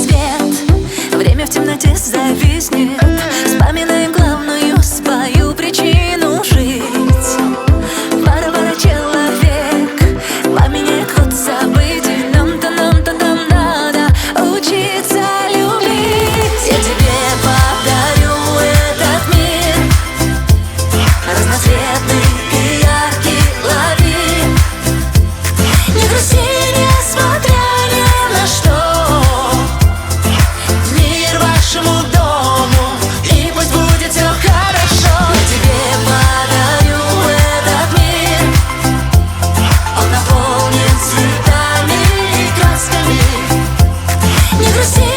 свет, время в темноте зависнет. Вспоминаем главную свою причину жить. Пора, человек поменяет ход событий. Нам-то надо учиться любить. Я тебе подарю этот мир, разноцветный и яркий, лови. Не грусти, несмотря ни на что. Мир вашему дому, и пусть будет все хорошо. Я тебе подарю этот мир, он наполнен цветами и красками. Не грусти.